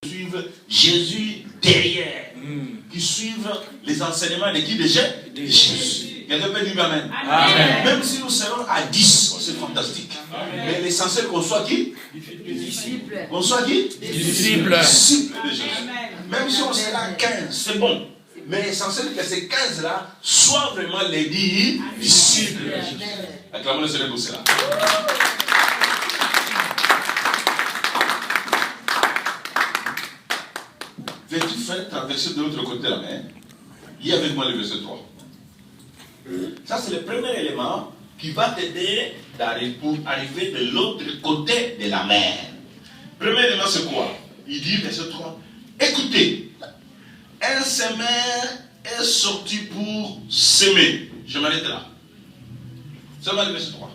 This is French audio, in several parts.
suivent Jésus derrière, qui suivent les enseignements de qui? De Jésus. Quelqu'un peut dire amen. Amen. Même si nous serons à 10, c'est fantastique. Amen. Mais l'essentiel qu'on soit qui? Disciples. Qu'on soit qui? Disciples. Disciples de Jésus. Amen. Même si on sera 15, c'est bon. Mais l'essentiel que ces 15-là soient vraiment les 10 disciples de Jésus. Acclamons le Seigneur pour cela. Veux-tu faire traverser de l'autre côté de la mer? Lis avec moi le verset 3. Ça, c'est le premier élément qui va t'aider pour arriver de l'autre côté de la mer. Premier élément, c'est quoi? Il dit, verset 3, écoutez, un semeur est sorti pour semer. Je m'arrête là. Ça va le verset 3.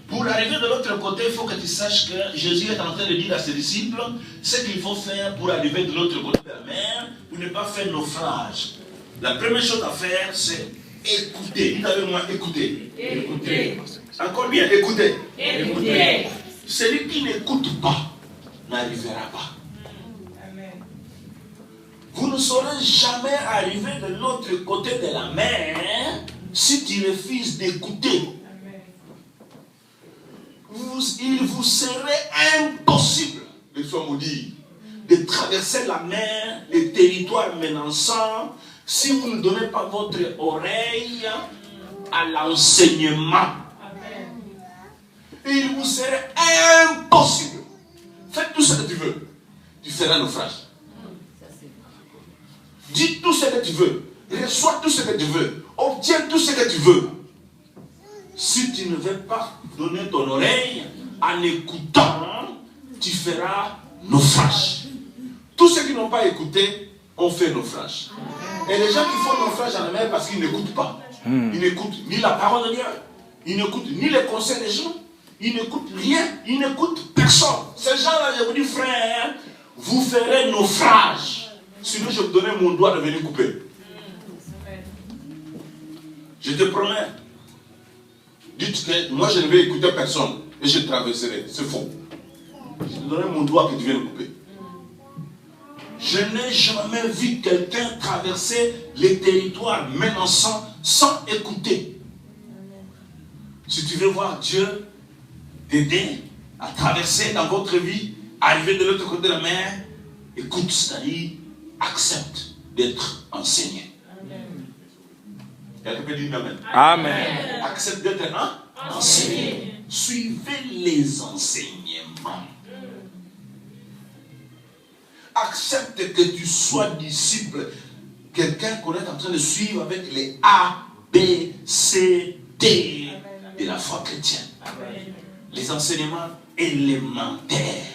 Pour arriver de l'autre côté, il faut que tu saches que Jésus est en train de dire à ses disciples ce qu'il faut faire pour arriver de l'autre côté de la mer, pour ne pas faire naufrage. La première chose à faire, c'est écouter. Dites avec moi, écoutez. Écoutez. Encore bien, écoutez. Écoutez. Celui qui n'écoute pas n'arrivera pas. Amen. Vous ne saurez jamais arriver de l'autre côté de la mer si tu refuses d'écouter. Il vous serait impossible, de soit maudit, de traverser la mer, les territoires menaçants, si vous ne donnez pas votre oreille à l'enseignement. Il vous serait impossible. Fais tout ce que tu veux. Tu feras naufrage. Dis tout ce que tu veux. Reçois tout ce que tu veux. Obtiens tout ce que tu veux. Si tu ne veux pas donner ton oreille en écoutant, tu feras naufrage. Tous ceux qui n'ont pas écouté ont fait naufrage. Et les gens qui font naufrage en la mer parce qu'ils n'écoutent pas. Ils n'écoutent ni la parole de Dieu, ils n'écoutent ni les conseils des gens, ils n'écoutent rien, ils n'écoutent personne. Ces gens-là, je vous dis, frère, vous ferez naufrage. Sinon, je vous donnerai mon doigt de venir couper. Je te promets. Dites que moi je ne vais écouter personne et je traverserai. C'est faux. Je te donnerai mon doigt que tu viennes couper. Je n'ai jamais vu quelqu'un traverser les territoires menaçants sans écouter. Si tu veux voir Dieu t'aider à traverser dans votre vie, arriver de l'autre côté de la mer, écoute, c'est-à-dire accepte d'être enseigné. Quelqu'un peut dire amen. Amen. Accepte d'être enseigné. Suivez les enseignements. Accepte que tu sois disciple. Quelqu'un qu'on est en train de suivre avec les A, B, C, D de la foi chrétienne. Les enseignements élémentaires.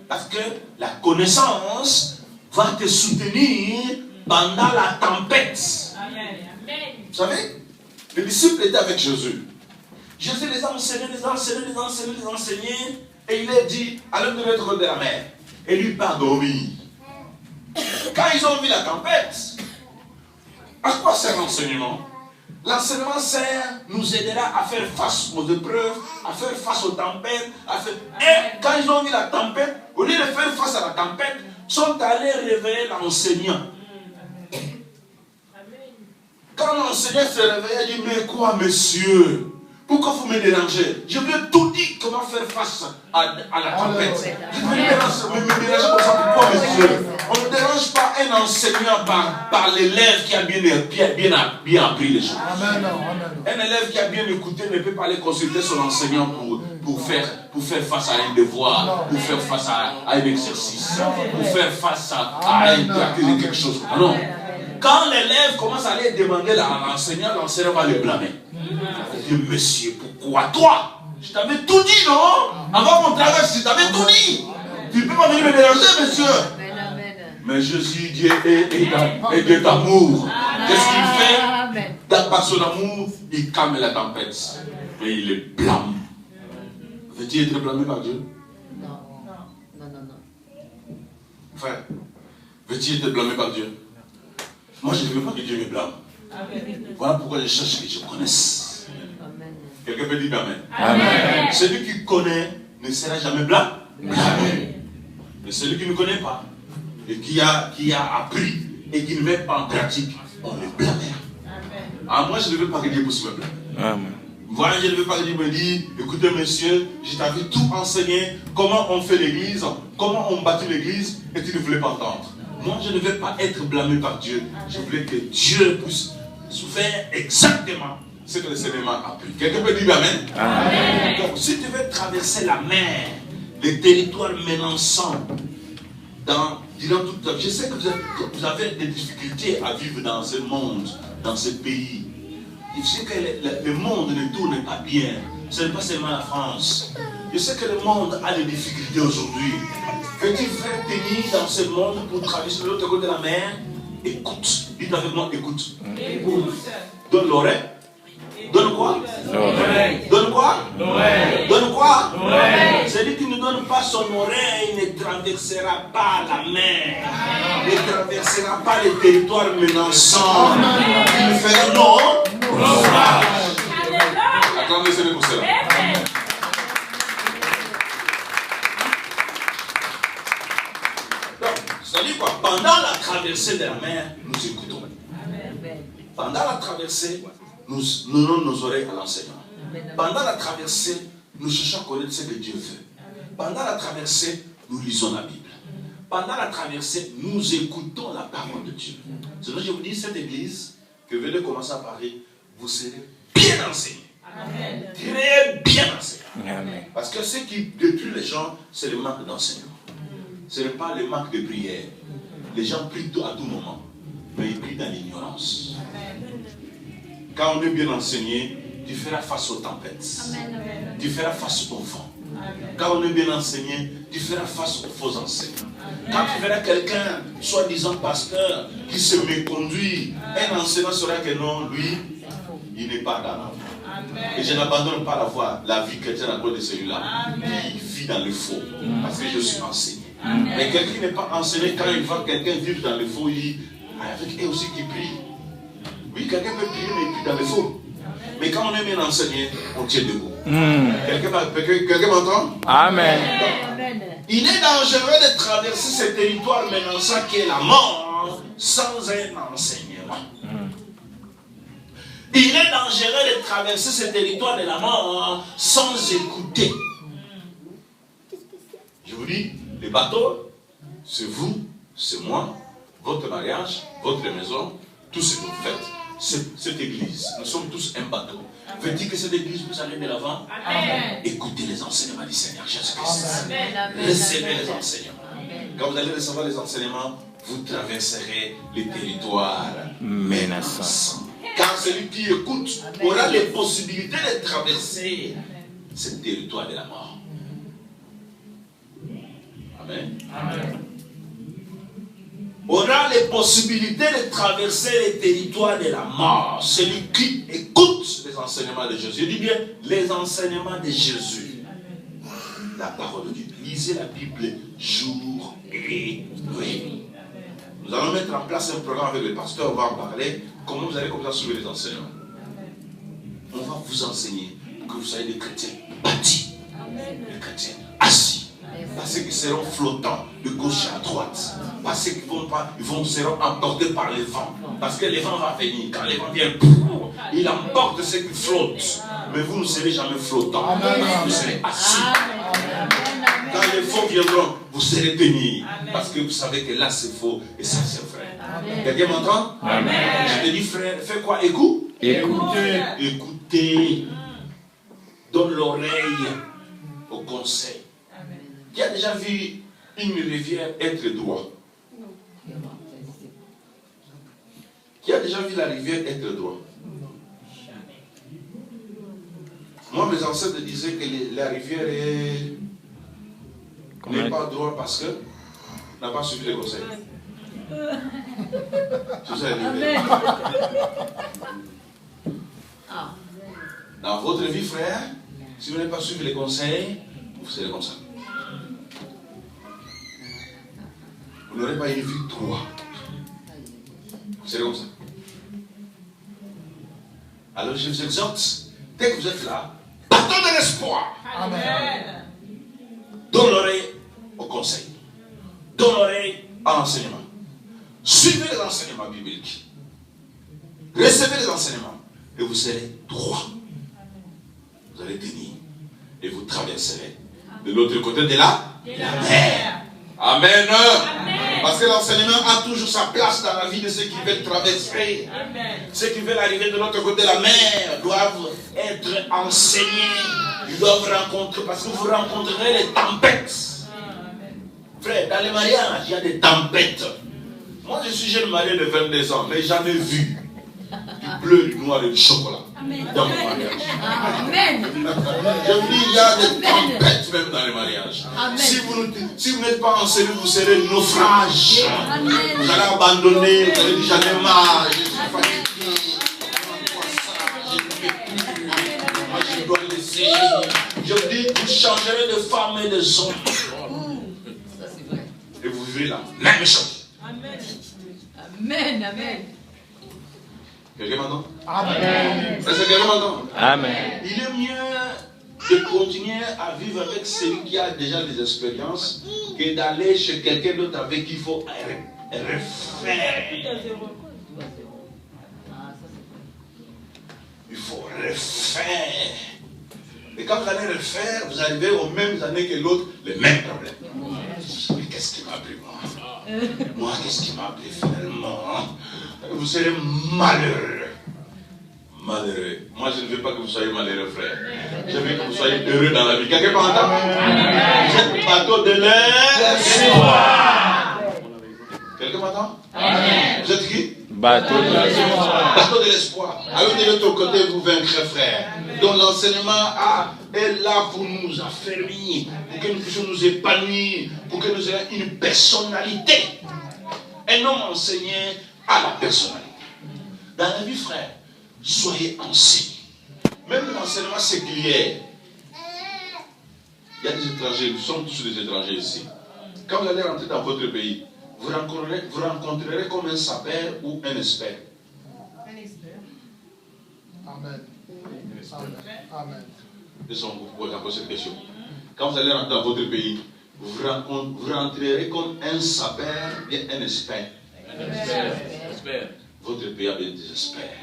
Parce que la connaissance va te soutenir pendant la tempête. Vous savez, les disciples étaient avec Jésus. Jésus les a enseignés, et il a dit, allez de l'autre côté de la mer. Et lui part dormir. Quand ils ont vu la tempête, à quoi sert l'enseignement? L'enseignement nous aidera à faire face aux épreuves, à faire face aux tempêtes. Et quand ils ont vu la tempête, au lieu de faire face à la tempête, sont allés réveiller l'enseignant. Quand l'enseignant se réveille, il dit, mais quoi, monsieur? Pourquoi vous me dérangez? Je veux tout dire comment faire face à la tempête. Je veux me déranger comme ça. Pourquoi, monsieur? On ne dérange pas un enseignant par l'élève qui a bien appris les choses. Un élève qui a bien écouté ne peut pas aller consulter son enseignant pour faire face à un devoir, pour faire face à un exercice, pour faire face à quelque chose. Non. Quand l'élève commence à aller demander à l'enseignant, l'enseignant va le blâmer. Il dit, monsieur, pourquoi toi? Je t'avais tout dit, non? Avant mon travail, je t'avais tout dit. Tu ne peux pas venir me déranger, monsieur. Mais Jésus, Dieu est Dieu d'amour. Qu'est-ce qu'il fait? Par son amour, il calme la tempête. Et il le blâme. Veux-tu être blâmé par Dieu? Non. Frère, veux-tu être blâmé par Dieu? Moi, je ne veux pas que Dieu me blâme. Voilà pourquoi je cherche que je connaisse. Amen. Quelqu'un peut dire amen. Amen. Celui qui connaît ne sera jamais blâmé. Mais celui qui ne connaît pas, et qui a appris, et qui ne met pas en pratique, on le blâme. Ah, moi, je ne veux pas que Dieu puisse me blâmer. Amen. Voilà, je ne veux pas que Dieu me dise, écoutez monsieur, je t'avais tout enseigné, comment on fait l'église, comment on bâtit l'église, et tu ne voulais pas entendre. Moi, je ne veux pas être blâmé par Dieu. Je voulais que Dieu puisse faire exactement ce que le Seigneur m'a appris. Quelqu'un peut dire Amen? Amen. Donc, si tu veux traverser la mer, les territoires menaçants, durant toute ta vie, je sais que vous avez des difficultés à vivre dans ce monde, dans ce pays. Je sais que le monde ne tourne pas bien. Ce n'est pas seulement la France. Je sais que le monde a des difficultés aujourd'hui. Veux-tu faire tenir dans ce monde pour traverser de l'autre côté de la mer? Écoute. Dites avec moi, écoute. Écoute. Donne l'oreille. Donne quoi? L'oreille. Donne quoi? L'oreille. Donne quoi? L'oreille. Celui qui ne donne pas son oreille ne traversera pas la mer. Ne traversera pas les territoires menaçants. Il fera non. Naufrage. Acclamez le Seigneur pour cela. Donc, ça dit quoi? Pendant la traversée de la mer, nous écoutons. Pendant la traversée, nous donnons nos oreilles à l'enseignement. Pendant la traversée, nous cherchons à connaître ce que Dieu veut. Pendant la traversée, nous lisons la Bible. Pendant la traversée, nous écoutons la parole de Dieu. C'est donc je vous dis, cette église que vous venez commencer à parler, vous serez bien enseignés. Amen. Très bien enseignés. Amen. Parce que ce qui détruit les gens, c'est le manque d'enseignement. Ce n'est pas le manque de prière. Les gens prient à tout moment, mais ils prient dans l'ignorance. Quand on est bien enseigné, tu feras face aux tempêtes. Amen. Tu feras face au vent. Amen. Quand on est bien enseigné, tu feras face aux faux enseignants. Amen. Quand tu verras quelqu'un, soi-disant pasteur, qui se méconduit, un enseignant saura que non, lui, il n'est pas dans la voie. Et je n'abandonne pas la vie chrétienne à cause de celui-là, qui vit dans le faux, parce que je suis enseigné. Amen. Mais quelqu'un qui n'est pas enseigné, quand il voit quelqu'un vivre dans le faux, il dit, avec eux aussi qui prie. Oui, quelqu'un peut prier, mais il prie dans le faux. Mais quand on est bien enseigné, on tient debout. Quelqu'un m'entend? Amen. Donc, il est dangereux de traverser ce territoire menaçant qui est la mort sans un enseignement. Il est dangereux de traverser ce territoire de la mort sans écouter. Je vous dis, les bateaux, c'est vous, c'est moi, votre mariage, votre maison, tout ce que vous faites, cette église. Nous sommes tous un bateau. Veux-il que cette église puisse aller de l'avant? Écoutez les enseignements du Seigneur Jésus-Christ. Recevez les enseignements. Quand vous allez recevoir les enseignements, vous traverserez les territoires menaçants. Car celui qui écoute aura les possibilités de traverser ce territoire de la mort. Amen. Amen. Aura les possibilités de traverser les territoires de la mort. Celui qui écoute les enseignements de Jésus. Je dis bien les enseignements de Jésus. La parole de Dieu. Lisez la Bible jour et nuit. Nous allons mettre en place un programme avec le pasteur. On va en parler. Comment vous allez comme ça suivre les enseignements. On va vous enseigner pour que vous soyez des chrétiens bâtis. Des chrétiens assis. Parce qu'ils seront flottants de gauche à droite. Parce qu'ils seront emportés par les vents. Parce que les vents vont venir. Quand les vents viennent, il emporte ceux qui flottent. Mais vous ne serez jamais flottants. Vous serez assis. Quand les faux viendront, vous serez tenus. Parce que vous savez que là c'est faux et ça c'est vrai. Quelqu'un m'entend? Je te dis frère, fais quoi? Écoute. Écoutez. Écoutez. Donne l'oreille au conseil. Qui a déjà vu une rivière être droite? Qui a déjà vu la rivière être droite? Moi, mes ancêtres disaient que la rivière n'est pas droite parce que n'a pas suivi les conseils. C'est ça la rivière. Dans votre vie, frère, si vous n'avez pas suivi les conseils, vous serez comme ça. Vous n'aurez pas une vie droite. Vous serez comme ça. Alors je vous exhorte, dès que vous êtes là, partons de l'espoir. Amen. Donne l'oreille au conseil. à l'enseignement. Suivez les enseignements bibliques. Recevez les enseignements. Et vous serez droit. Vous allez tenir. Et vous traverserez de l'autre côté de la mer. Amen. Parce que l'enseignement a toujours sa place dans la vie de ceux qui veulent traverser. Ceux qui veulent arriver de l'autre côté de la mer doivent être enseignés. Ils doivent rencontrer, parce que vous rencontrerez les tempêtes. Frère, dans les mariages, il y a des tempêtes. Moi, je suis jeune marié de 22 ans, mais j'en ai vu du bleu, du noir et du chocolat dans mon mariage. Amen. Je vous dis, il y a des tempêtes même dans les mariages. Si vous n'êtes pas enseigné, vous serez naufrage. Vous allez abandonner, vous allez dire, j'en ai marre, je suis fatigué. Moi, je dois laisser. Je vous dis, vous changerez de femme et de hommes. Et vous vivez la même chose. Amen. Amen. Amen. Quelqu'un m'entend? Amen. Est-ce que quelqu'un m'entend? Amen. Il est mieux de continuer à vivre avec celui qui a déjà des expériences que d'aller chez quelqu'un d'autre avec qui il faut refaire. Il faut refaire. Et quand vous allez refaire, vous arrivez aux mêmes années que l'autre, les mêmes problèmes. Mais qu'est-ce qui m'a pris moi? Moi, qu'est-ce qui m'a appelé finalement? Vous serez malheureux. Malheureux. Moi, je ne veux pas que vous soyez malheureux, frère. Je veux que vous soyez heureux dans la vie. Quelqu'un m'entend? Vous êtes bateau de l'espoir. Quelqu'un m'entend? Vous êtes qui? Bateau de l'espoir. Bateau de l'espoir. Alors de l'autre côté, vous vaincrez, frère. Donc l'enseignement est là pour nous affermir, pour que nous puissions nous épanouir, pour que nous ayons une personnalité. Un homme enseigné à la personnalité. Dans la vie, frère, soyez enseignés. Même l'enseignement séculier. Il y a des étrangers, nous sommes tous des étrangers ici. Quand vous allez rentrer dans votre pays, vous rencontrerez comme un sapeur ou un expert. Un expert. Amen. Amen. Laissons vous poser encore cette question. Quand vous allez rentrer dans votre pays, vous rentrerez comme un sapeur et un expert. Expert. Votre pays a besoin des experts.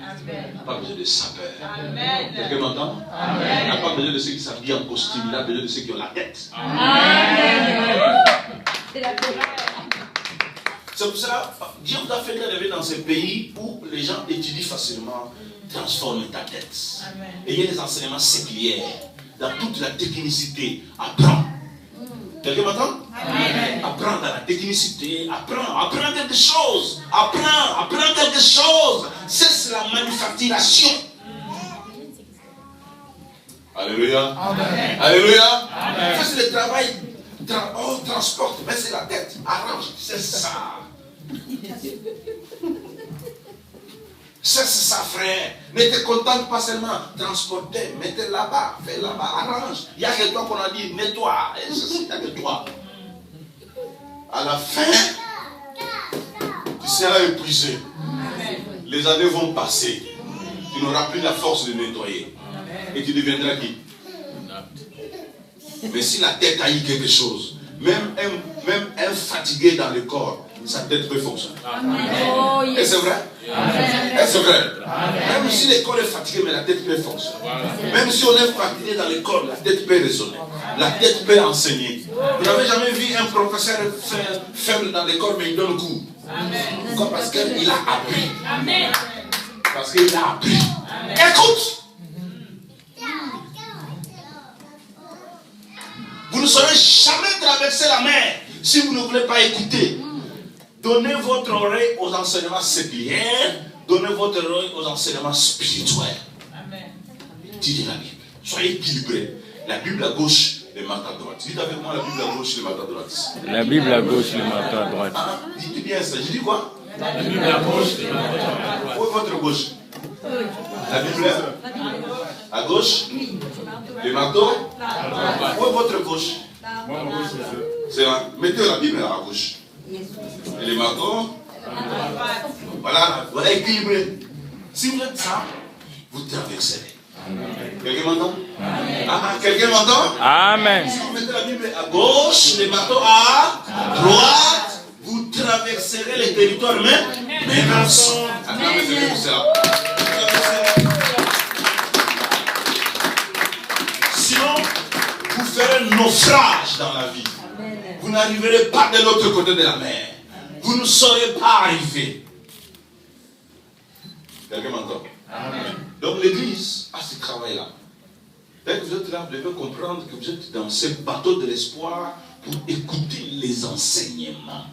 Pas besoin de sapeurs. Amen. Quelqu'un m'entend? Il n'a pas besoin de ceux qui s'habillent en costume, il a besoin de ceux qui ont la tête. C'est pour cela, Dieu vous a fait arriver dans ces pays où les gens étudient facilement, transforment ta tête. Et il y a des enseignements séculiers, dans toute la technicité. Apprends. Quelqu'un m'entend? Apprends dans la technicité, apprends quelque chose. Apprends quelque chose. C'est la manufacturation. Alléluia. Amen. Alléluia. C'est le travail. Transporte, mais c'est la tête. Arrange, c'est ça. C'est ça, frère. Ne te contente pas seulement transporter, mettez là-bas, fais là-bas, arrange. Il y a que toi qu'on a dit nettoie. Il n'y a que toi. À la fin, tu seras épuisé. Les années vont passer. Tu n'auras plus la force de nettoyer. Et tu deviendras qui? Mais si la tête a eu quelque chose, même un fatigué dans le corps, sa tête peut fonctionner. Et c'est vrai? Et c'est vrai? Même si le corps est fatigué, mais la tête peut fonctionner. Même si on est fatigué dans le corps, la tête peut raisonner. La tête peut enseigner. Vous n'avez jamais vu un professeur faible dans le corps, mais il donne cours? Pourquoi? Parce qu'il a appris. Parce qu'il a appris. Écoute! Vous ne saurez jamais traverser la mer si vous ne voulez pas écouter. Donnez votre oreille aux enseignements séculiers. Donnez votre oreille aux enseignements spirituels. Dites la Bible. Soyez équilibrés. La Bible à gauche, les mains à droite. Dites avec moi la Bible à gauche, les mains à droite. La Bible à gauche, le marteau à droite. Ah, dites bien ça. Je dis quoi? La Bible à gauche, le marteau à droite. Où est votre gauche? La Bible à gauche? Les marteaux? Où est votre gauche? C'est là. Mettez la Bible à gauche. Et les marteaux? Voilà, voilà, équilibré. Si vous êtes ça, vous traverserez. Quelqu'un m'entend? Quelqu'un m'entend? Amen. Si vous mettez la Bible à gauche, les marteaux à droite, vous traverserez. traverserez les territoires menaçants. Acclamez pour cela. Sinon, vous ferez un naufrage dans la vie. Vous n'arriverez pas de l'autre côté de la mer. Vous ne saurez pas arriver. Quelqu'un m'entend? Donc l'église a ce travail-là. Dès que vous êtes là, vous devez comprendre que vous êtes dans ce bateau de l'espoir pour écouter les enseignements.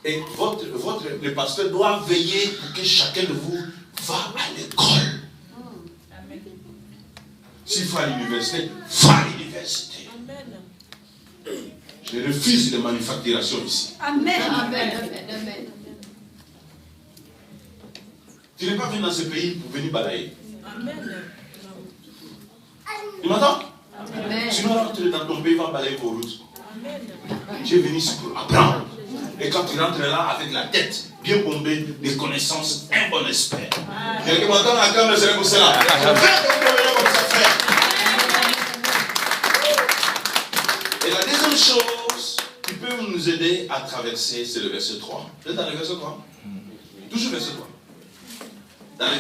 Et le pasteur doit veiller pour que chacun de vous va à l'école. S'il faut à l'université, va à l'université. Je refuse les manufacturations ici. Amen. Amen. Amen. Tu n'es pas venu dans ce pays pour venir balayer. Amen. Tu m'entends? Amen. Sinon, tu es dans ton pays, va balayer vos routes. Amen. Tu es venu ici pour apprendre. Et quand tu rentres là avec la tête bien bombée, des connaissances, un bon expert. Quelqu'un m'entend dans la caméra, c'est pour cela. Et la deuxième chose qui peut nous aider à traverser, c'est le verset 3. Vous êtes dans le verset 3? Toujours verset 3.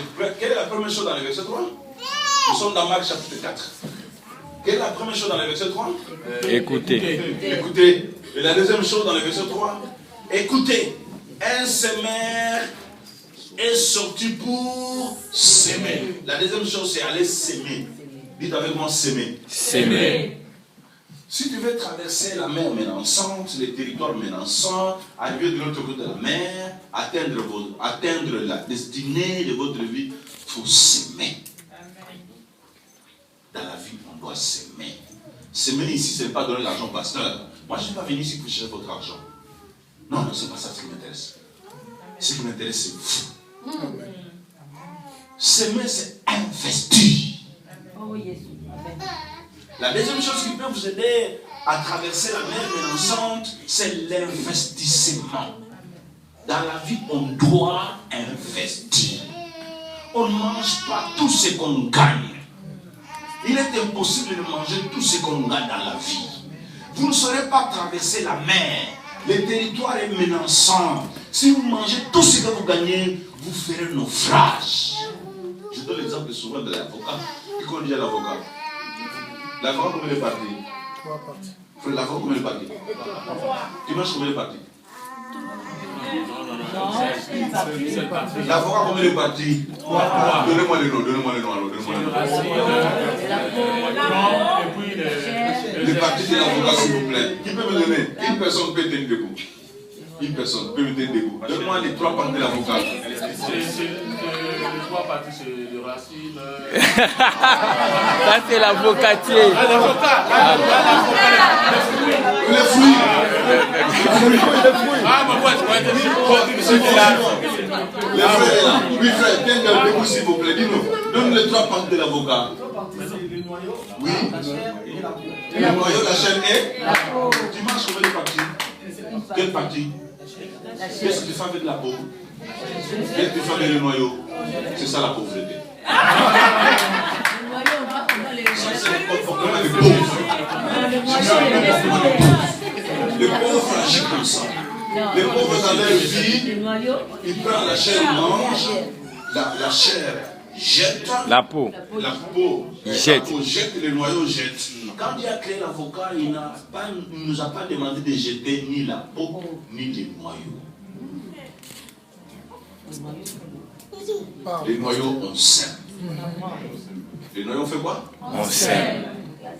Quelle est la première chose dans le verset 3? Nous sommes dans Marc chapitre 4. Quelle est la première chose dans le verset 3? Écoutez. Écoutez. Et la deuxième chose dans le verset 3, écoutez. Un semeur est sorti pour s'aimer. La deuxième chose, c'est aller s'aimer. Dites avec moi, s'aimer. S'aimer. Si tu veux traverser la mer menaçante, les territoires menaçants, arriver de l'autre côté de la mer, atteindre la destinée de votre vie, il faut s'aimer. Dans la vie, on doit s'aimer. S'aimer ici, ce n'est pas donner l'argent au pasteur. Moi, je ne suis pas venu ici pour chercher votre argent. Non, non, ce n'est pas ça qui m'intéresse. Ce qui m'intéresse, c'est vous. S'aimer, c'est investir. Oh, Jésus. La deuxième chose qui peut vous aider à traverser la mer menaçante, c'est l'investissement. Dans la vie, on doit investir. On ne mange pas tout ce qu'on gagne. Il est impossible de manger tout ce qu'on gagne dans la vie. Vous ne saurez pas traverser la mer. Le territoire est menaçant. Si vous mangez tout ce que vous gagnez, vous ferez naufrage. Je donne l'exemple souvent de l'avocat. Qui connaît déjà l'avocat? L'avocat, combien de parties? 3 parties. L'avocat, combien de parties? Tu manges combien de parties? L'avocat, combien de parties? Donnez-moi le nom, donnez-moi le nom alors. Les parties de l'avocat, s'il vous plaît. Qui peut me donner? Une personne peut tenir debout. Une personne peut me tenir debout. Donne-moi les 3 parties de l'avocat. Les 3 parties, c'est le racine. Ça, c'est l'avocatier. Les fruits. Les frères, oui frère, tiens debout s'il vous plaît. Dis-nous, donne les 3 parties de l'avocat. Oui. Le noyau, la chair et la peau. Tu manges combien de parties? Quelle partie? Qu'est-ce que tu fais avec la peau? Qu'est-ce que tu fais avec le noyau? C'est ça la pauvreté. C'est le comportement des pauvres. Les pauvres agissent comme ça. Les pauvres dans leur vie, ils prennent la chair, ils mangent, la chair jette, La peau. la peau Jette. La peau jette, le noyau jette. Quand il a créé l'avocat, il ne nous a pas demandé de jeter ni la peau, ni les noyaux. Les noyaux, on sème. Les noyaux, on fait quoi? On sème.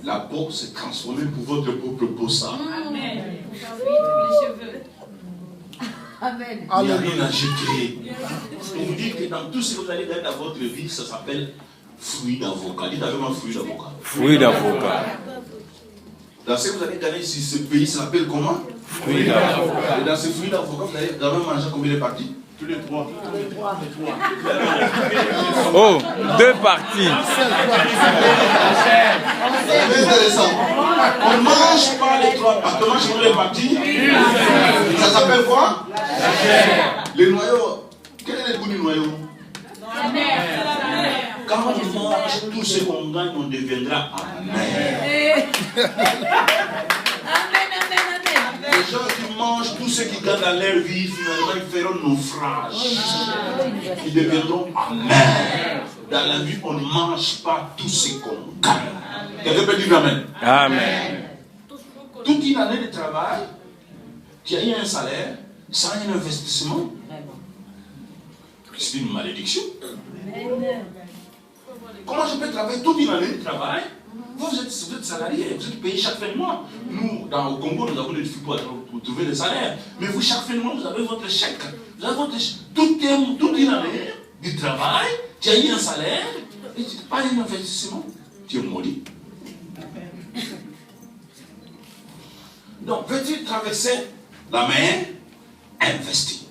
La peau s'est transformée pour votre propre peau, ça. Amen. Les cheveux. Amen. Il n'y a rien à jeter. Je vous dis que dans tout ce que vous allez faire dans votre vie, ça s'appelle fruit d'avocat. Dites avec moi fruit d'avocat. Fruit d'avocat. Dans ce que vous allez gagner ici, ce pays s'appelle comment? Fruit d'avocat. Et dans ce fruit d'avocat, vous allez quand même manger combien de parties? Tous les 3. Oh, 2 parties. C'est intéressant. On ne mange pas les 3 parties. On mange combien de parties? Ça s'appelle quoi? Les noyaux. Quel est le goût du noyau? Quand on mange tout ce qu'on gagne, on deviendra amer. Amen. ceux qui gagnent dans leur vie, finalement, ils feront naufrage. Ils deviendront amers. Dans la vie, on ne mange pas tout ce qu'on gagne. Quelqu'un peut dire amen. Amen. Toute une année de travail, qui a eu un salaire, sans un investissement, c'est une malédiction. Comment je peux travailler toute une année de travail? Vous êtes salarié, vous êtes payé chaque fin de mois. Nous, au Congo, nous avons des difficultés pour trouver des salaires. Mais vous, chaque fin de mois, vous avez votre chèque. Vous avez votre chèque. Toute une année du travail, tu as eu un salaire, et tu n'as pas un investissement. Tu es maudit. Donc, veux-tu traverser la mer? Investis.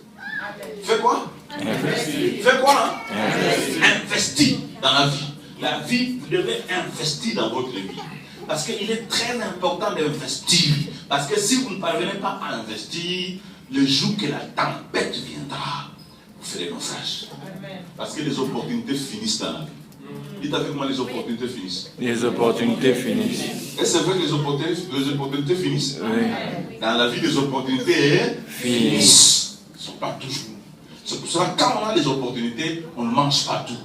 Fais quoi? Investis. Fais quoi? Investis. Investis dans la vie. La vie, vous devez investir dans votre vie. Parce qu'il est très important d'investir. Parce que si vous ne parvenez pas à investir, le jour que la tempête viendra, vous ferez naufrage. Parce que les opportunités finissent dans la vie. Dites avec moi, les opportunités finissent. Les opportunités finissent. Et c'est vrai que les opportunités finissent. Oui. Dans la vie, les opportunités finissent. Ce ne sont pas toujours. C'est pour cela que quand on a des opportunités, on ne mange pas tout.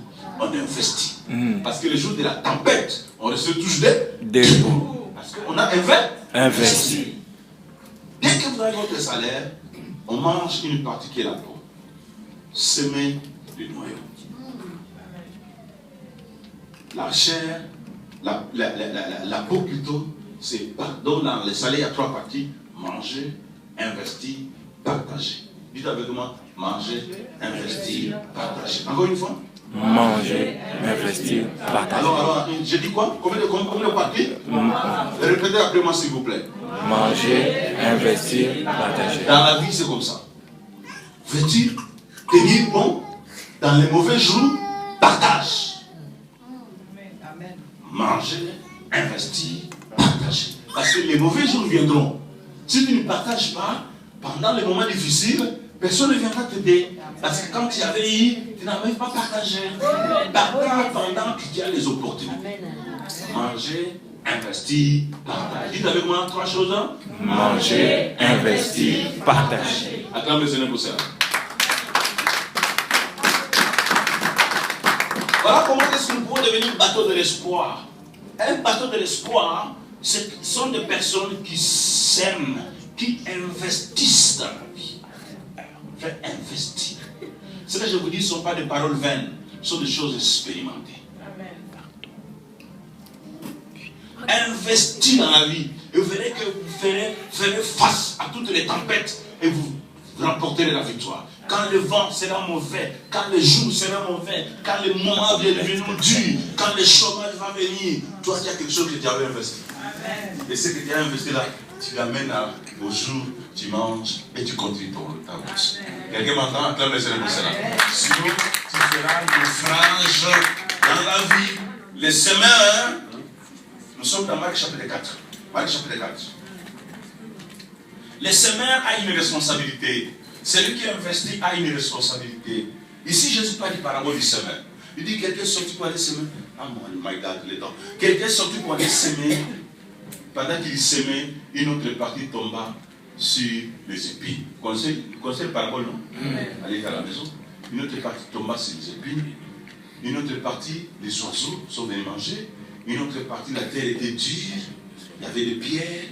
On investit. Parce que le jour de la tempête, on reste tous des bouts. Parce qu'on a investi. Dès que vous avez votre salaire, on mange une partie qui est la peau. Semer le noyau. La chair, la peau plutôt, c'est donc dans le salaire, il y a 3 parties. Manger, investir, partager. Dites avec moi, manger, investir, partager. Encore une fois. Manger, investir, partager. Alors, j'ai dit quoi? Combien de parties? Répétez après moi s'il vous plaît. Manger, investir, partager. Dans la vie, c'est comme ça. Veux-tu tenir bon? Dans les mauvais jours, partage. Manger, investir, partager. Parce que les mauvais jours viendront. Si tu ne partages pas, pendant les moments difficiles, personne ne viendra t'aider. Parce que quand tu avais eu, tu n'avais pas partagé. Partage pendant que tu as les opportunités. Manger, investir, partager. Dites avec moi 3 choses. Hein? Manger, investir, partager. Acclamez le Seigneur pour cela. Voilà comment est-ce que nous pouvons devenir bateau de l'espoir. Un bateau de l'espoir, ce sont des personnes qui s'aiment, qui investissent dans la vie. Faire investir. Ce que je vous dis ne sont pas des paroles vaines, ce sont des choses expérimentées. Investir dans la vie, et vous verrez que vous ferez face à toutes les tempêtes et vous remporterez la victoire. Quand le vent sera mauvais, quand le jour sera mauvais, quand le moment va devenir dur, quand le chômage va venir, toi tu as quelque chose que tu avais investi. Et ce que tu as investi là, tu l'amènes au jour, tu manges et tu continues ta route. Quelqu'un m'entend? Acclame le Seigneur pour cela. Sinon, tu feras une frange dans la vie. Les semeurs, nous sommes dans Marc chapitre 4. Marc chapitre 4. Les semeurs ont une responsabilité. Celui qui investit a une responsabilité. Ici, Jésus parle du parabole du semeur. Il dit quelqu'un est sorti pour aller semer. Ah mon my God, il est temps. Quelqu'un est sorti pour aller semer. Pendant qu'il semait, une autre partie tomba sur les épines. Vous connaissez le parabole, non? Allez à la maison. Une autre partie tomba sur les épines. Une autre partie, les oiseaux sont venus manger. Une autre partie, la terre était dure. Il y avait des pierres.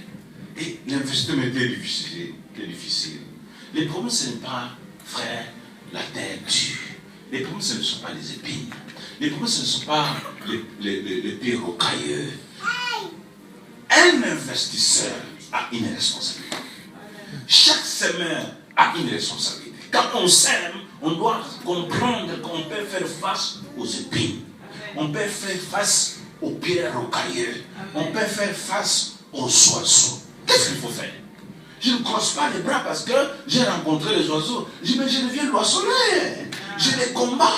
Et l'investissement était difficile. Les problèmes, ce n'est pas, frère, la terre dure. Les problèmes, ce ne sont pas les épines. Les problèmes, ce ne sont pas les pierres rocailleuses. Un investisseur a une responsabilité. Chaque semeur a une responsabilité. Quand on sème, on doit comprendre qu'on peut faire face aux épines. On peut faire face aux pierres rocailleuses. On peut faire face aux oiseaux. Qu'est-ce qu'il faut faire? Je ne croise pas les bras parce que j'ai rencontré les oiseaux. Je dis, mais je deviens l'oiseleur. Je les combats.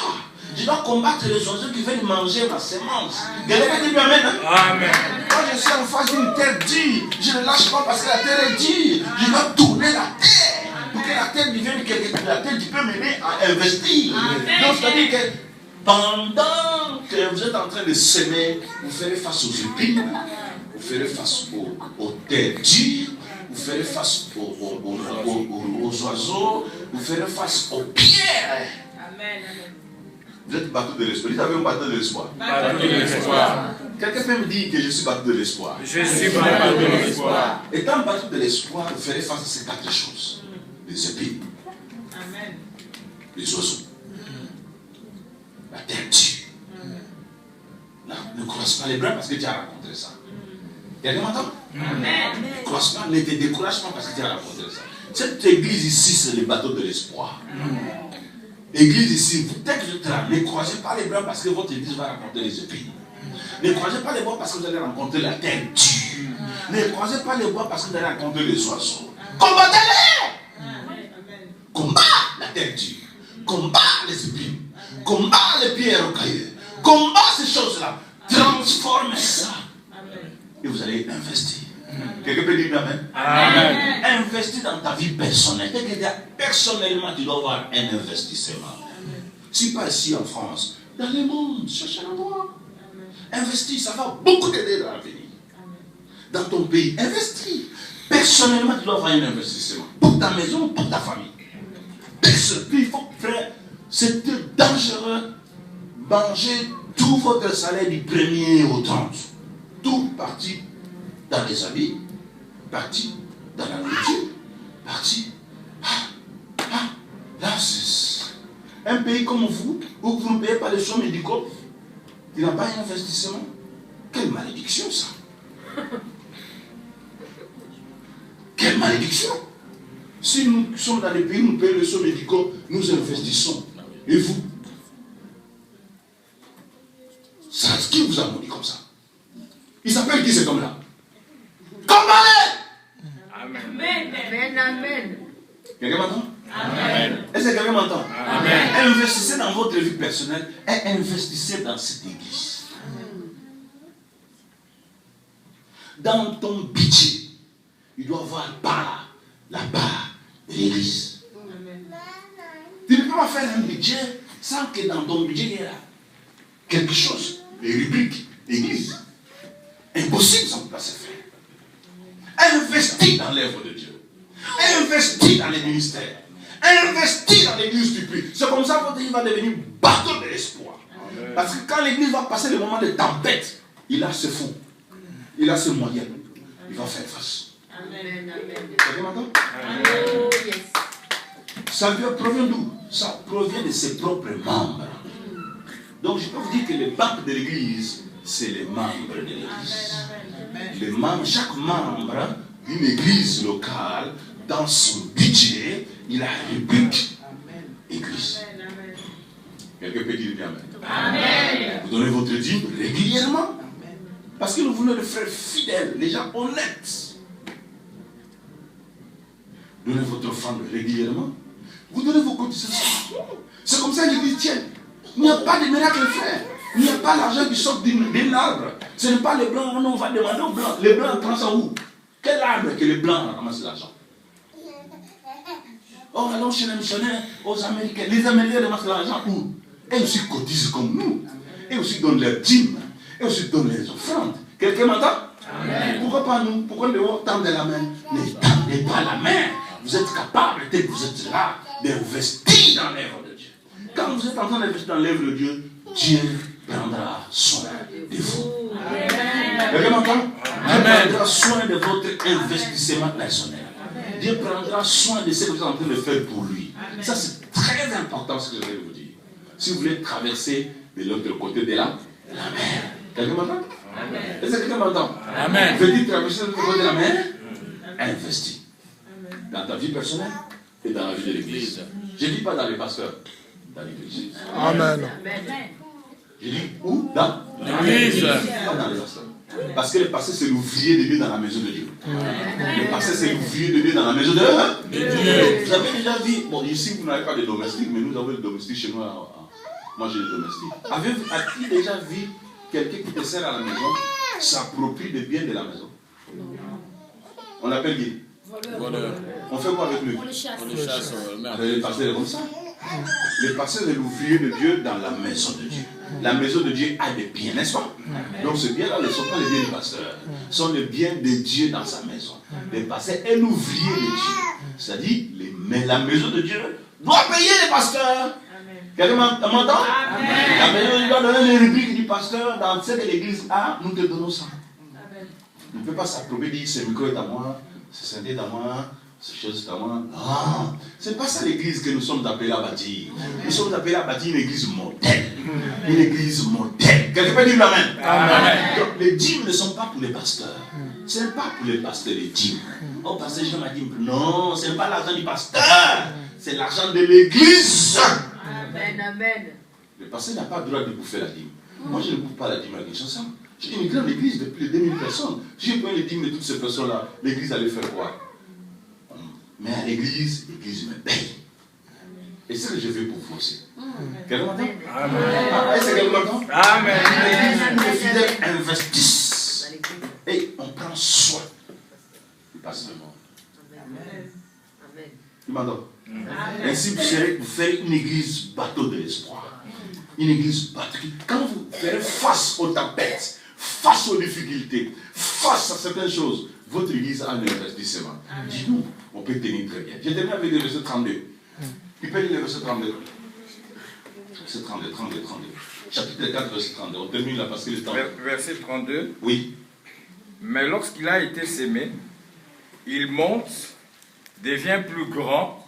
Je dois combattre les oiseaux qui viennent manger ma semence. Quelqu'un dit amen. Amen. Quand je suis en face d'une terre dure, je ne lâche pas parce que la terre est dure. Je dois tourner la terre pour que la terre devienne quelque chose. La terre qui peut m'aider à investir. Donc, c'est-à-dire que pendant que vous êtes en train de semer, vous ferez face aux épines, vous ferez face aux terres dures, vous ferez face aux oiseaux, vous ferez face aux pierres. Amen. Vous êtes bateau de l'espoir. Vous avez un bateau de l'espoir. Bateau de l'espoir. Quelqu'un peut me dire que je suis bateau de l'espoir. Je suis bateau de l'espoir. Étant bateau de l'espoir, vous ferez face à ces 4 choses. Les épines. Amen. Les oiseaux. La terre tue. Non, ne croise pas les bras parce que tu as rencontré ça. Quelqu'un m'entend? Ne croise pas, ne te décourage pas parce que tu as rencontré ça. Cette église ici, c'est le bateau de l'espoir. Église ici, dès que vous êtes là, ne croisez pas les bras parce que votre église va rencontrer les épines. Ne croisez pas les bras parce que vous allez rencontrer la terre dure. Ne croisez pas les bras parce que vous allez rencontrer les oiseaux. Combattez-les! Combat la terre dure. Combat les épines. Combat les pierres rocailleuses. Combat ces choses-là. Transformez ça. Et vous allez investir. Quelqu'un peut dire amen? Amen. Investir dans ta vie personnelle. Personnellement, tu dois avoir un investissement. Si pas ici en France, dans le monde, cherche un endroit. Investis, ça va beaucoup t'aider dans l'avenir. Dans ton pays, investis. Personnellement, tu dois avoir un investissement. Pour ta maison, pour ta famille. Il faut faire. C'est dangereux. Manger tout votre salaire du 1er au 30. Tout parti dans les habits, parti dans la nourriture, parti. Là, c'est un pays comme vous, où vous ne payez pas les soins médicaux, il n'a pas un investissement. Quelle malédiction ça! Quelle malédiction! Si nous sommes dans les pays où nous payons les soins médicaux, nous investissons. Et vous? Ça, qui vous a maudit comme ça? Il s'appelle qui cet homme-là? Combatez! Amen. Amen. Amen. Quelqu'un m'entend? Amen. Est-ce que quelqu'un m'entend? Amen. Investissez dans votre vie personnelle et investissez dans cette église. Dans ton budget, il doit avoir la part de l'église. Tu ne peux pas faire un budget sans que dans ton budget il y ait quelque chose, les rubriques, l'église. Impossible, ça ne peut pas se faire. Investis dans l'œuvre de Dieu. Investis dans les ministères. Investis dans l'église du prix. C'est comme ça que votre église va devenir bateau de l'espoir. Parce que quand l'église va passer le moment de tempête, il a ce fonds. Il a ce moyen. Il va faire face. Amen. Vous m'entendez? Ça provient d'où? Ça provient de ses propres membres. Donc je peux vous dire que les banques de l'église, c'est les membres de l'église. Les membres, chaque membre d'une église locale, dans son budget, il a une rubrique église. Quelqu'un peut dire bien amen. Vous donnez votre dîme régulièrement. Parce que nous voulons des frères fidèles, les gens honnêtes. Donnez votre offrande régulièrement. Vous donnez vos cotisations. C'est comme ça que l'église tient. Il n'y a pas de miracle, frère. Il n'y a pas l'argent qui sort d'un arbre. Ce n'est pas les blancs, on va demander aux blancs. Les blancs prennent ça où? Quel arbre que les blancs ramassent l'argent? Oh, allons chez les missionnaires, aux Américains. Les Américains ramassent l'argent où? Et aussi cotisent comme nous. Et aussi donnent leurs dîmes. Et aussi donnent les offrandes. Quelqu'un m'entend? Pourquoi pas nous? Pourquoi nous devons tendre la main? Ne tendez pas la main. Vous êtes capable, dès que vous êtes là, d'investir dans l'œuvre de Dieu. Quand vous êtes en train d'investir dans l'œuvre de Dieu, Dieu prendra soin de vous. Quelqu'un m'entend? Dieu prendra soin de votre investissement personnel. Dieu prendra soin de ce que vous êtes en train de faire pour lui. Ça, c'est très important ce que je vais vous dire. Si vous voulez traverser de l'autre côté de la mer. Quelqu'un m'entend? Est-ce que quelqu'un m'entend? Amen. Je dis traverser de l'autre côté de la mer. Investis. Dans ta vie personnelle et dans la vie de l'église. Je ne dis pas dans les pasteurs, dans l'église. Amen. Je dis où? Dans l'église. Pas dans les pasteurs. Parce que le pasteur, c'est l'ouvrier de Dieu dans la maison de Dieu. Le pasteur, c'est l'ouvrier de Dieu dans la maison de Dieu. Vous avez déjà vu, bon, ici, vous n'avez pas de domestique, mais nous avons des domestiques chez nous. Moi, j'ai des domestiques. As-tu déjà vu quelqu'un qui te sert à la maison s'approprie des biens de la maison? On l'appelle qui? Voleur. On fait quoi avec lui? On le chasse. Le pasteur est comme ça. Le pasteur est l'ouvrier de Dieu dans la maison de Dieu. La maison de Dieu a des biens, n'est-ce pas? Donc ce bien-là ne sont pas les biens du pasteur. Ce sont les biens de Dieu dans sa maison. les pasteurs, un ouvrier de Dieu. C'est-à-dire, la maison de Dieu doit payer les pasteurs. Quelqu'un m'entend? La maison de Dieu doit donner les rubriques du pasteur. Dans ce que l'église a, nous te donnons ça. On ne peut pas s'approprier et dire ce micro est à moi, ce synthé est à moi, ce chose est à moi. Non, ce n'est pas ça l'église que nous sommes appelés à bâtir. Nous sommes appelés à bâtir une église modèle. Une église modèle. Quelqu'un peut dire amen. Amen. Donc, les dîmes ne sont pas pour les pasteurs. Ce n'est pas pour les pasteurs les dîmes. Oh, pasteur, je m'ai dit, non, ce n'est pas l'argent du pasteur. C'est l'argent de l'église. Amen, amen. Le pasteur n'a pas le droit de bouffer la dîme. Moi, je ne bouffe pas la dîme à Kinshasa. J'ai une grande église de plus de 2000 personnes. Si je prends les dîmes de toutes ces personnes-là, l'église allait faire quoi? Mais à l'église, l'église me paye. Et c'est ce que je veux pour vous aussi. Quelqu'un m'entend? Amen. Est-ce que quelqu'un m'entend? Amen. L'église où les fidèles investissent. Et on prend soin du pasteur. Amen. Tu m'entends? Ainsi, vous ferez une église bateau de l'espoir. Une église bateau. Quand vous ferez face aux tempêtes, face aux difficultés, face à certaines choses, votre église a un investissement. Dis-nous, on peut tenir très bien. Je termine avec le verset 32. Tu peux lire le verset 32. Verset 32. Chapitre 4, verset 32. On termine là parce que le temps. Verset 32. Oui. Mais lorsqu'il a été sémé, il monte, devient plus grand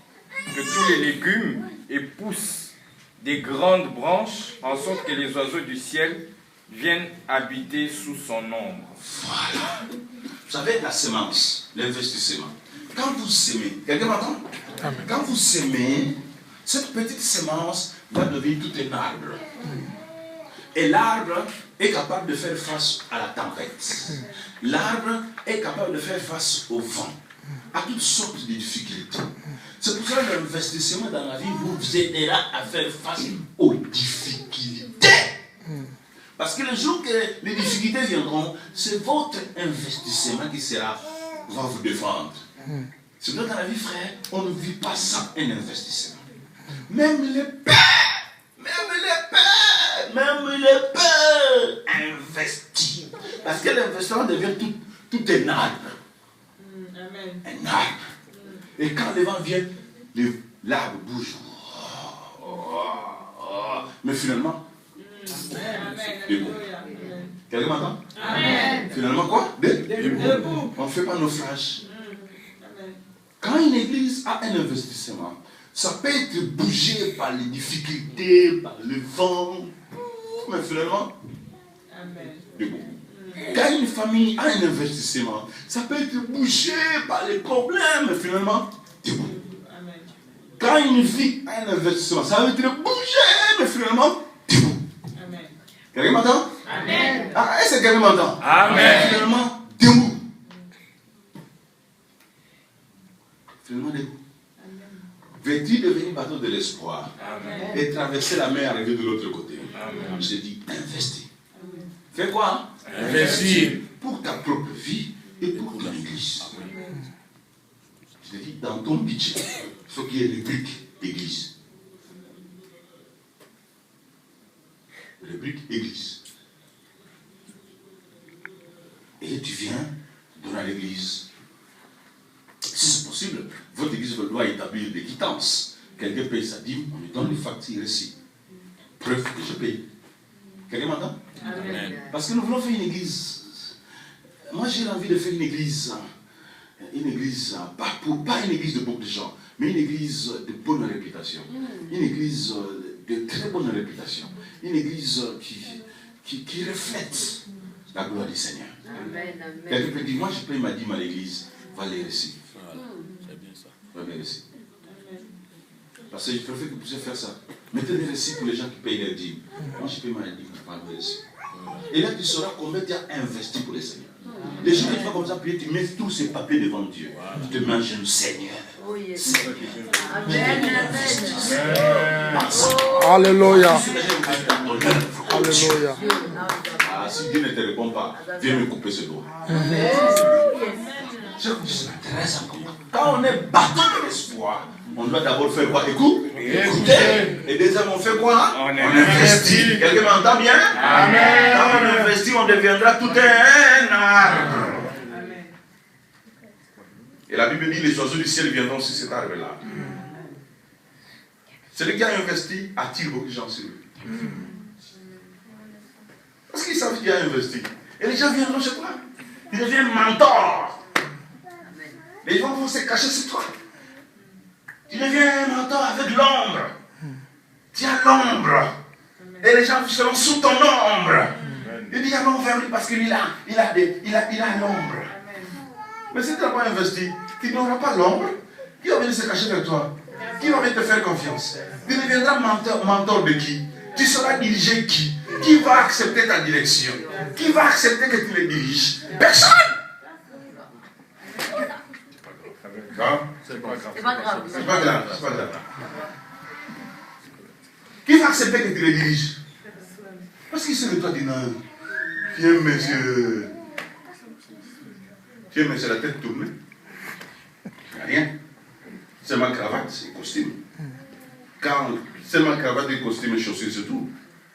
que tous les légumes et pousse des grandes branches en sorte que les oiseaux du ciel viennent habiter sous son ombre. Voilà. Vous savez, la semence, l'investissement. Quand vous semez, quelqu'un m'entend? Quand vous semez, cette petite semence va devenir tout un arbre. Et l'arbre est capable de faire face à la tempête. L'arbre est capable de faire face au vent, à toutes sortes de difficultés. C'est pour ça que l'investissement dans la vie vous aidera à faire face aux difficultés. Parce que le jour que les difficultés viendront, c'est votre investissement qui va vous défendre. C'est pour ça que dans la vie, frère, on ne vit pas sans un investissement. Même les pères investissent. Parce que l'investissement devient tout un arbre. Un arbre. Et quand le vent vient, l'arbre bouge. Mais finalement, debout. Quelqu'un m'entend? Finalement quoi? Debout. On ne fait pas naufrage. Quand une église a un investissement, ça peut être bougé par les difficultés, par le vent, mais finalement, debout. Quand une famille a un investissement, ça peut être bougé par les problèmes, mais finalement, debout. Quand une vie a un investissement, ça va être bougé, mais finalement, debout. Quelqu'un m'entend? Amen. Ah, est-ce que quelqu'un m'entend? Amen. Finalement, debout. Finalement, debout. Vêtu devenir bateau de l'espoir. Et traverser la mer, arriver de l'autre côté. Amen. Je dis, investis. Fais quoi? Investir. Pour ta propre vie et pour ton église. Je te dis, dans ton budget, il faut qu'il y ait une rubrique église. Rubrique église. Et tu viens donner à l'église. Si c'est possible, votre église doit établir des quittances. Quelqu'un paye sa dîme, on lui donne les factures ici. Preuve que je paye. Quelqu'un m'entend? Amen. Parce que nous voulons faire une église. Moi j'ai envie de faire une église, pas une église de beaucoup de gens, mais une église de bonne réputation. Une église de très bonne réputation. Une église qui reflète la gloire du Seigneur. Quelqu'un peut dire, moi je paye ma dîme à l'église, va les récits. C'est bien ça. Va les récits. Parce que je préfère que vous puissiez faire ça. Mettez des récits pour les gens qui payent leurs dîmes. Moi je paye ma dîme, je parle de récits. Et là tu sauras combien tu as investi pour le Seigneur. Les jours que tu vas comme ça prier, tu mets tous ces papiers devant Dieu. Tu te mets à genoux, Seigneur. Seigneur. Alléluia. Alléluia. Ah, si Dieu ne te répond pas, viens me couper ce doigt. C'est très important. Quand on est bateau de l'espoir, on doit d'abord faire quoi? Écouter. Et deuxièmement, on fait quoi? On investit. Quelqu'un m'entend bien? Amen. Quand on investit, on deviendra tout un arbre. Et la Bible dit, les oiseaux du ciel viendront sur cet arbre-là. Celui qui a investi attire beaucoup de gens sur lui. Parce qu'ils savent qu'il a investi. Et les gens viendront chez toi. Ils deviennent mentors. Les gens vont se cacher sur toi. Tu deviens un mentor avec l'ombre. Tu as l'ombre. Et les gens seront sous ton ombre. Il dit, allons vers lui parce qu'il a l'ombre. Mais si tu n'as pas investi, tu n'auras pas l'ombre. Qui va venir se cacher avec toi? Qui va venir te faire confiance? Tu deviendras mentor de qui? Tu seras dirigé qui? Qui va accepter ta direction? Qui va accepter que tu les diriges? Personne! C'est pas grave. C'est pas grave. C'est pas grave, c'est pas grave. Qui va accepter que tu les diriges? Parce qu'il sait que toi, tu n'as tiens, monsieur. Tiens, monsieur, la tête tournée. Rien. C'est ma cravate, c'est le costume. Quand c'est ma cravate, et costume et chaussures, c'est tout.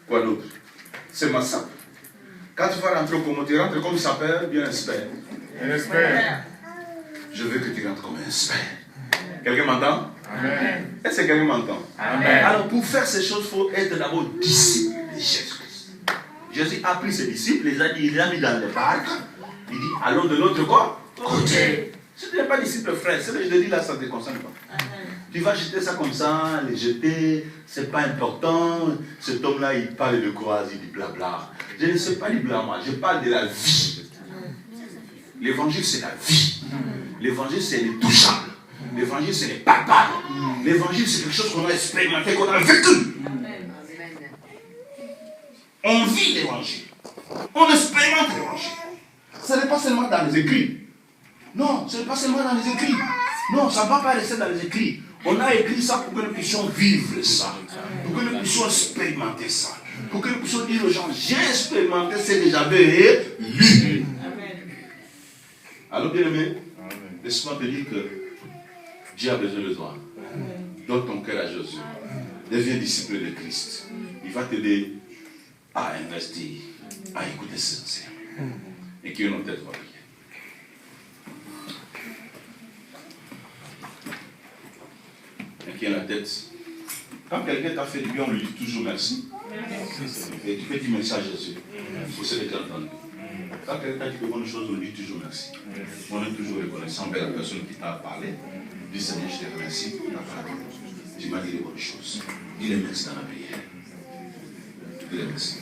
Quoi d'autre? C'est ma sape. Quand tu vas rentrer au commun, tu rentres comme sapeur, bien expert. Un expert. Je veux que tu rentres comme un expert. Quelqu'un m'entend? Amen. Est-ce que quelqu'un m'entend? Amen. Alors, pour faire ces choses, il faut être d'abord disciple de Jésus-Christ. Jésus a pris ses disciples, il les a mis dans les barques. Il dit, allons de l'autre côté. Si tu n'es pas disciple, frère, ce que je te dis là, ça ne te concerne pas. Tu vas jeter ça comme ça, les jeter, c'est pas important. Cet homme-là, il parle de quoi? Il dit blabla. Je ne sais pas du blabla, moi, je parle de la vie. L'évangile, c'est la vie. L'évangile, c'est les touchables. L'évangile, c'est les palpables. L'évangile, c'est quelque chose qu'on a expérimenté, qu'on a vécu. On vit l'évangile. On expérimente l'évangile. Ce n'est pas seulement dans les écrits. Non, ce n'est pas seulement dans les écrits. Non, ça ne va pas rester dans les écrits. On a écrit ça pour que nous puissions vivre ça. Pour que nous puissions expérimenter ça. Pour que nous puissions dire aux gens, j'ai expérimenté ce que j'avais lu. Alors, bien aimé, laisse-moi te dire que Dieu a besoin de toi. Donne ton cœur à Jésus. Deviens disciple de Christ. Il va t'aider à investir, à écouter ses enseignements. Et que nos têtes vont prier. Incline la tête. Quand quelqu'un t'a fait du bien, on lui dit toujours merci. Et tu peux dire merci à Jésus pour ce que tu as entendu. Quand quelqu'un t'a dit de bonnes choses, on lui dit toujours merci. On est toujours reconnaissant envers la personne qui t'a parlé. Dis Seigneur, je te remercie pour ta parole. Tu m'as dit de bonnes choses. Dis les merci dans la prière. Dis les merci.